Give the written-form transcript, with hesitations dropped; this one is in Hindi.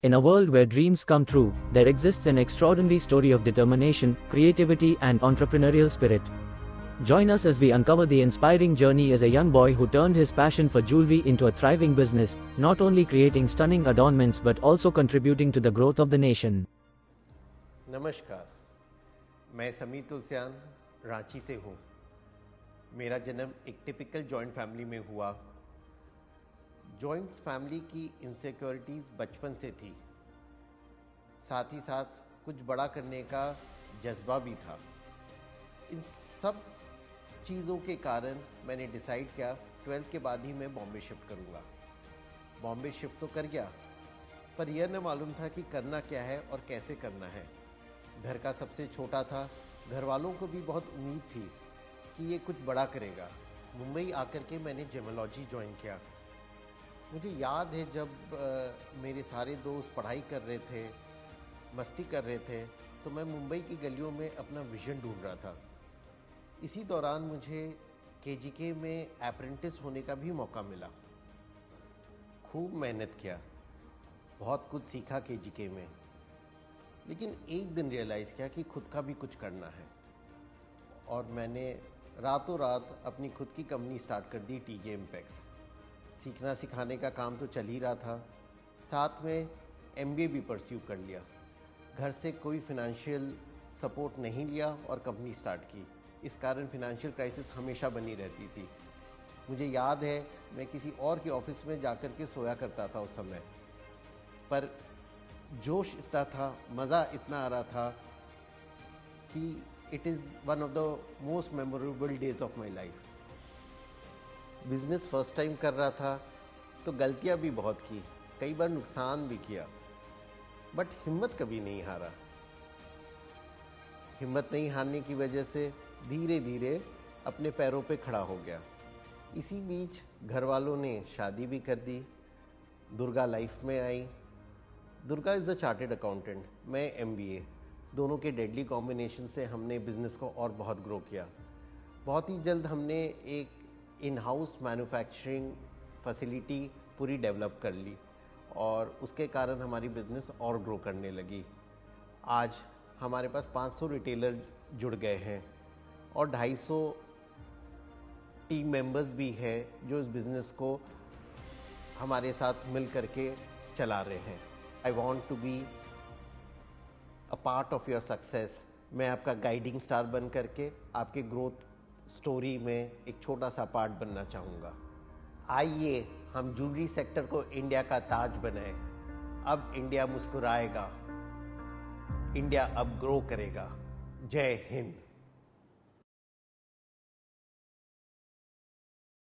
In a world where dreams come true, there exists an extraordinary story of determination, creativity, and entrepreneurial spirit. Join us as we uncover the inspiring journey as a young boy who turned his passion for jewelry into a thriving business, not only creating stunning adornments but also contributing to the growth of the nation. नमस्कार, मैं समीर तुलसियान रांची से हूँ। मेरा जन्म एक टिपिकल जॉइंट फैमिली में हुआ। जॉइंट फैमिली की इनसिक्योरिटीज़ बचपन से थी, साथ ही साथ कुछ बड़ा करने का जज्बा भी था। इन सब चीज़ों के कारण मैंने डिसाइड किया 12th के बाद ही मैं बॉम्बे शिफ्ट करूँगा। बॉम्बे शिफ्ट तो कर गया, पर यह न मालूम था कि करना क्या है और कैसे करना है। घर का सबसे छोटा था, घर वालों को भी बहुत उम्मीद थी कि ये कुछ बड़ा करेगा। मुंबई आकर के मैंने जेमोलॉजी ज्वाइन किया। मुझे याद है जब मेरे सारे दोस्त पढ़ाई कर रहे थे, मस्ती कर रहे थे, तो मैं मुंबई की गलियों में अपना विज़न ढूंढ रहा था। इसी दौरान मुझे केजीके में अप्रेंटिस होने का भी मौका मिला। खूब मेहनत किया, बहुत कुछ सीखा केजीके में, लेकिन एक दिन रियलाइज़ किया कि खुद का भी कुछ करना है। और मैंने रातों रात अपनी खुद की कंपनी स्टार्ट कर दी, टीजे इम्पैक्स। सीखना सिखाने का काम तो चल ही रहा था, साथ में एमबीए भी परस्यू कर लिया। घर से कोई फिनेंशियल सपोर्ट नहीं लिया और कंपनी स्टार्ट की। इस कारण फिनेंशियल क्राइसिस हमेशा बनी रहती थी। मुझे याद है मैं किसी और के ऑफिस में जाकर के सोया करता था उस समय, पर जोश इतना था, मज़ा इतना आ रहा था कि it is one of the most memorable days of my life. Business first time कर रहा था तो गलतियां भी बहुत की, कई बार नुकसान भी किया, बट हिम्मत कभी नहीं हारा। हिम्मत नहीं हारने की वजह से धीरे धीरे अपने पैरों पे खड़ा हो गया। इसी बीच घर वालों ने शादी भी कर दी, दुर्गा लाइफ में आई। Durga is the chartered accountant, मैं एमबीए। दोनों के डेडली कॉम्बिनेशन से हमने बिज़नेस को और बहुत ग्रो किया। बहुत ही जल्द हमने एक इन हाउस मैन्युफैक्चरिंग फैसिलिटी पूरी डेवलप कर ली और उसके कारण हमारी बिज़नेस और ग्रो करने लगी। आज हमारे पास 500 रिटेलर जुड़ गए हैं और 250 टीम मेंबर्स भी हैं जो इस बिज़नेस को हमारे साथ मिल करके चला रहे हैं। I want to be a part of your success. मैं आपका गाइडिंग स्टार बन करके आपके ग्रोथ स्टोरी में एक छोटा सा पार्ट बनना चाहूँगा। आइए हम ज्वेलरी सेक्टर को इंडिया का ताज बनाएं। अब इंडिया मुस्कुराएगा, इंडिया अब ग्रो करेगा। जय हिंद।